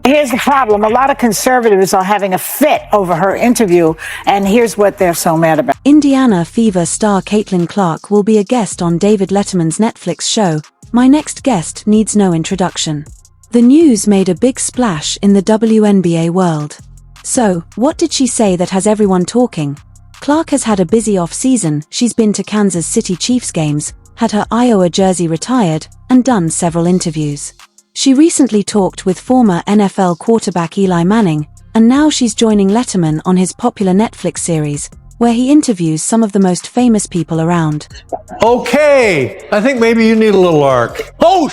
Here's the problem. A lot of conservatives are having a fit over her interview, and here's what they're so mad about. Indiana Fever star Caitlin Clark will be a guest on David Letterman's Netflix show, My Next Guest Needs No Introduction. The news made a big splash in the WNBA world. So, what did she say that has everyone talking? Clark has had a busy off-season. She's been to Kansas City Chiefs games, had her Iowa jersey retired, and done several interviews. She recently talked with former NFL quarterback Eli Manning, and now she's joining Letterman on his popular Netflix series, where he interviews some of the most famous people around. Okay, I think maybe you need a little arc. Oh!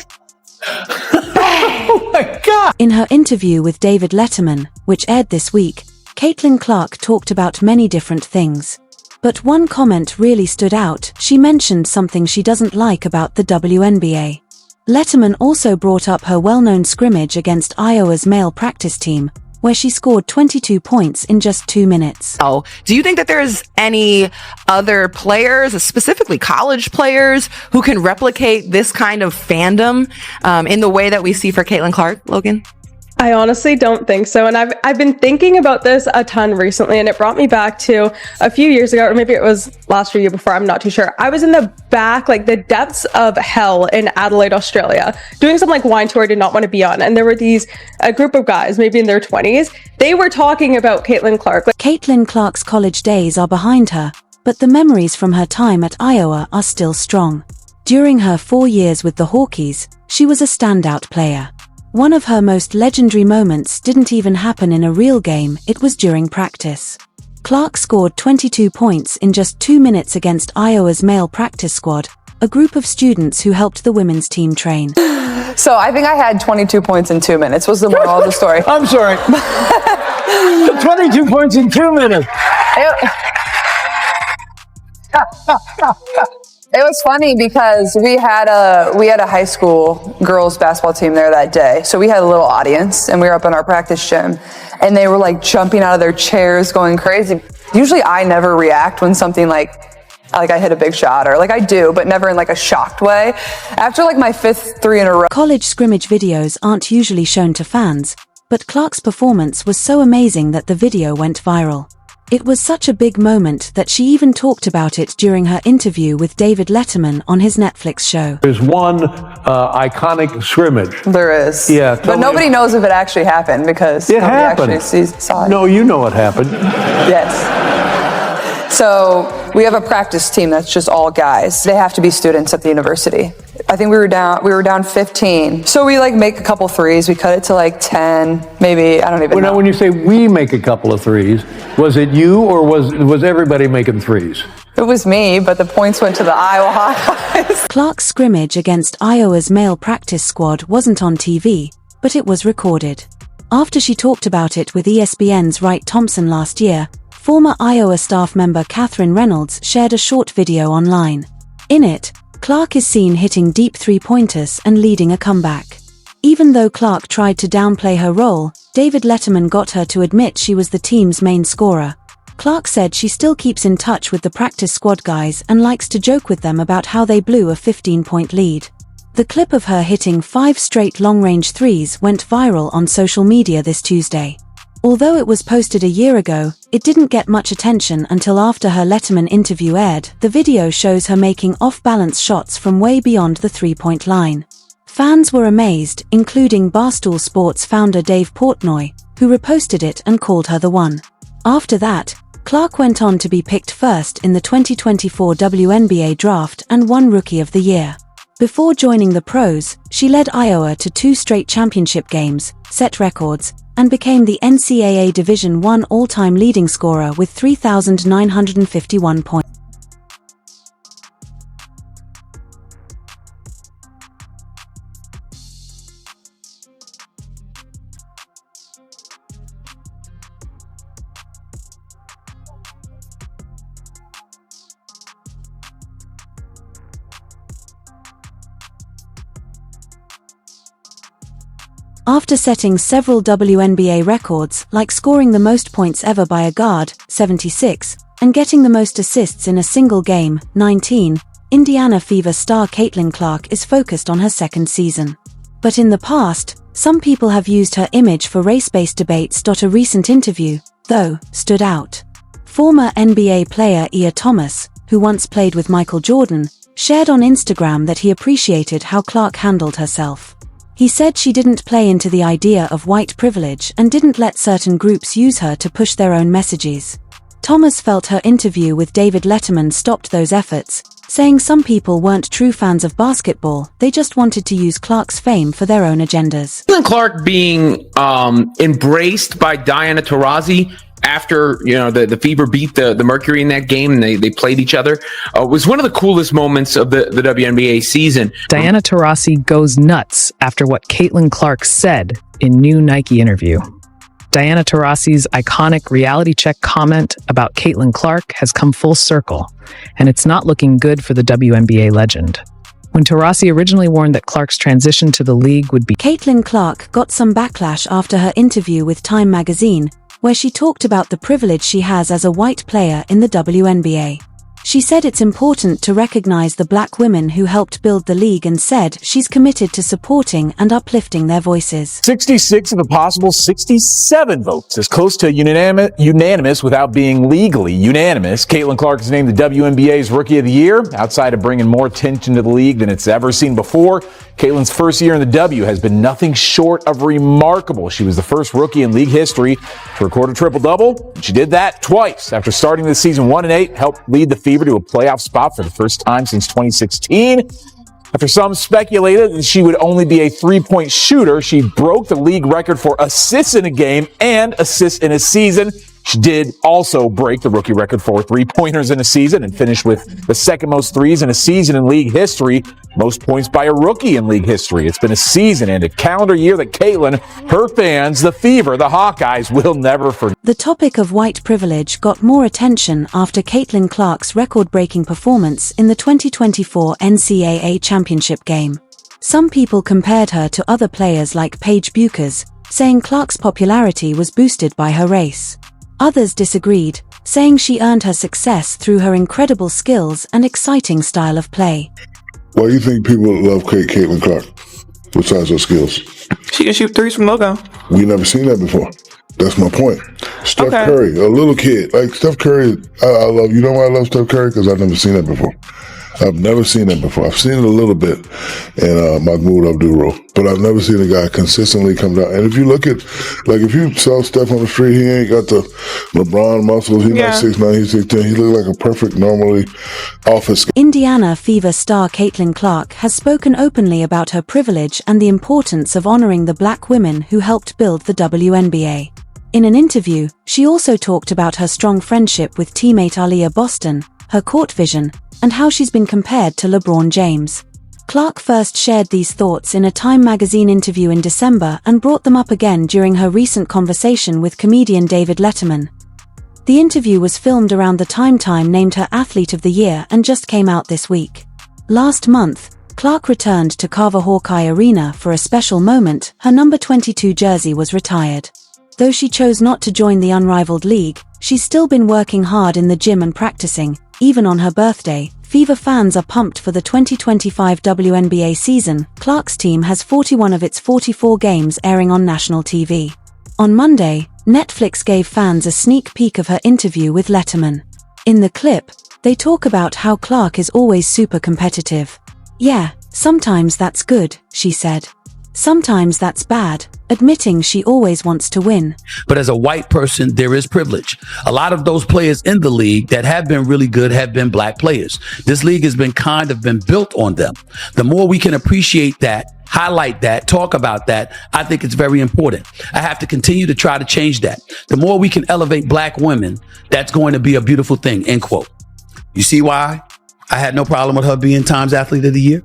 Oh my God! In her interview with David Letterman, which aired this week, Caitlin Clark talked about many different things. But one comment really stood out. She mentioned something she doesn't like about the WNBA. Letterman also brought up her well-known scrimmage against Iowa's male practice team, where she scored 22 points in just 2 minutes. Oh, do you think that there's any other players, specifically college players, who can replicate this kind of fandom in the way that we see for Caitlin Clark, Logan? I honestly don't think so. And I've been thinking about this a ton recently, and it brought me back to a few years ago, or maybe it was last year before, I'm not too sure. I was in the back, like the depths of hell in Adelaide, Australia, doing some like wine tour I did not want to be on. And there were a group of guys, maybe in their 20s. They were talking about Caitlin Clark. Caitlin Clark's college days are behind her, but the memories from her time at Iowa are still strong. During her 4 years with the Hawkeyes, she was a standout player. One of her most legendary moments didn't even happen in a real game, it was during practice. Clark scored 22 points in just 2 minutes against Iowa's male practice squad, a group of students who helped the women's team train. So I think I had 22 points in 2 minutes, was the moral of the story. I'm sorry. 22 points in 2 minutes. It was funny because we had a high school girls basketball team there that day. So we had a little audience and we were up in our practice gym and they were like jumping out of their chairs going crazy. Usually I never react when something like I hit a big shot or like I do, but never in like a shocked way. After like my 5th 3 in a row. College scrimmage videos aren't usually shown to fans, but Clark's performance was so amazing that the video went viral. It was such a big moment that she even talked about it during her interview with David Letterman on his Netflix show. There's one iconic scrimmage. There is. Yeah. But nobody knows if it actually happened because it nobody happened. actually saw it. No, you know what happened. Yes. So we have a practice team that's just all guys. They have to be students at the university. I think we were down 15. So we like make a couple threes. We cut it to like 10, maybe, I don't even know. Now when you say we make a couple of threes, was it you or was everybody making threes? It was me, but the points went to the Iowa Hawkeyes. Clark's scrimmage against Iowa's male practice squad wasn't on TV, but it was recorded. After she talked about it with ESPN's Wright Thompson last year, former Iowa staff member Catherine Reynolds shared a short video online. In it, Clark is seen hitting deep three-pointers and leading a comeback. Even though Clark tried to downplay her role, David Letterman got her to admit she was the team's main scorer. Clark said she still keeps in touch with the practice squad guys and likes to joke with them about how they blew a 15-point lead. The clip of her hitting 5 straight long-range threes went viral on social media this Tuesday. Although it was posted a year ago, it didn't get much attention until after her Letterman interview aired. The video shows her making off-balance shots from way beyond the three-point line. Fans were amazed, including Barstool Sports founder Dave Portnoy, who reposted it and called her the one. After that, Clark went on to be picked first in the 2024 WNBA draft and won Rookie of the Year. Before joining the pros, she led Iowa to 2 straight championship games, set records, and became the NCAA Division I all-time leading scorer with 3,951 points. After setting several WNBA records, like scoring the most points ever by a guard, 76, and getting the most assists in a single game, 19, Indiana Fever star Caitlin Clark is focused on her second season. But in the past, some people have used her image for race-based debates. A recent interview, though, stood out. Former NBA player Ia Thomas, who once played with Michael Jordan, shared on Instagram that he appreciated how Clark handled herself. He said she didn't play into the idea of white privilege and didn't let certain groups use her to push their own messages. Thomas felt her interview with David Letterman stopped those efforts, saying some people weren't true fans of basketball, they just wanted to use Clark's fame for their own agendas. Caitlin Clark being embraced by Diana Taurasi after the Fever beat the Mercury in that game and they played each other was one of the coolest moments of the WNBA season. Diana Taurasi goes nuts after what Caitlin Clark said in new Nike interview. Diana Taurasi's iconic reality check comment about Caitlin Clark has come full circle, and it's not looking good for the WNBA legend. When Taurasi originally warned that Clark's transition to the league would be... Caitlin Clark got some backlash after her interview with Time magazine, where she talked about the privilege she has as a white player in the WNBA. She said it's important to recognize the black women who helped build the league and said she's committed to supporting and uplifting their voices. 66 of a possible 67 votes, as close to unanimous without being legally unanimous. Caitlin Clark is named the WNBA's Rookie of the Year. Outside of bringing more attention to the league than it's ever seen before, Caitlin's first year in the W has been nothing short of remarkable. She was the first rookie in league history to record a triple-double. She did that twice after starting the season 1-8, helped lead the Fever to a playoff spot for the first time since 2016. After some speculated that she would only be a three-point shooter, she broke the league record for assists in a game and assists in a season. She did also break the rookie record for three-pointers in a season and finished with the second most threes in a season in league history, most points by a rookie in league history. It's been a season and a calendar year that Caitlin, her fans, the Fever, the Hawkeyes will never forget. The topic of white privilege got more attention after Caitlin Clark's record-breaking performance in the 2024 NCAA championship game. Some people compared her to other players like Paige Bueckers, saying Clark's popularity was boosted by her race. Others disagreed, saying she earned her success through her incredible skills and exciting style of play. Why do you think people love Caitlin Clark, besides her skills? She can shoot threes from logo. We never seen that before. That's my point. Steph Curry, a little kid. Like Steph Curry, I love, you know why I love Steph Curry? Because I've never seen that before. I've never seen that before. I've seen it a little bit in Mahmoud Abdul-Roh, but I've never seen a guy consistently come down. And if you look at, like, if you saw Steph on the street, he ain't got the LeBron muscles. He's not 6'9", he's 6'10". He look like a perfect, normally office. Indiana Fever star Caitlin Clark has spoken openly about her privilege and the importance of honoring the black women who helped build the WNBA. In an interview, she also talked about her strong friendship with teammate Aaliyah Boston, her court vision, and how she's been compared to LeBron James. Clark first shared these thoughts in a Time magazine interview in December and brought them up again during her recent conversation with comedian David Letterman. The interview was filmed around the time named her Athlete of the Year and just came out this week. Last month, Clark returned to Carver Hawkeye Arena for a special moment. Her number 22 jersey was retired. Though she chose not to join the unrivaled league, she's still been working hard in the gym and practicing. Even on her birthday, Fever fans are pumped for the 2025 WNBA season. Clark's team has 41 of its 44 games airing on national TV. On Monday, Netflix gave fans a sneak peek of her interview with Letterman. In the clip, they talk about how Clark is always super competitive. "Yeah, sometimes that's good," she said. "Sometimes that's bad," admitting she always wants to win. But as a white person, there is privilege. A lot of those players in the league that have been really good have been black players. This league has been built on them. The more we can appreciate that, highlight that, talk about that, I think it's very important. I have to continue to try to change that. The more we can elevate black women, that's going to be a beautiful thing, end quote. You see why I had no problem with her being Times Athlete of the Year?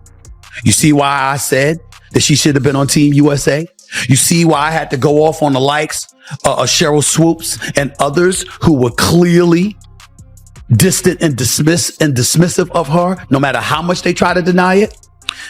You see why I said that she should have been on Team USA? You see why I had to go off on the likes of Cheryl Swoops and others who were clearly distant and dismissive of her, no matter how much they try to deny it?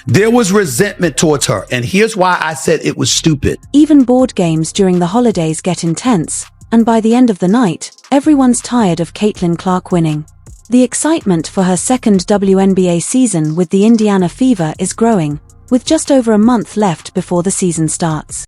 There was resentment towards her, and here's why I said it was stupid. Even board games during the holidays get intense, and by the end of the night, everyone's tired of Caitlin Clark winning. The excitement for her second WNBA season with the Indiana Fever is growing, with just over a month left before the season starts.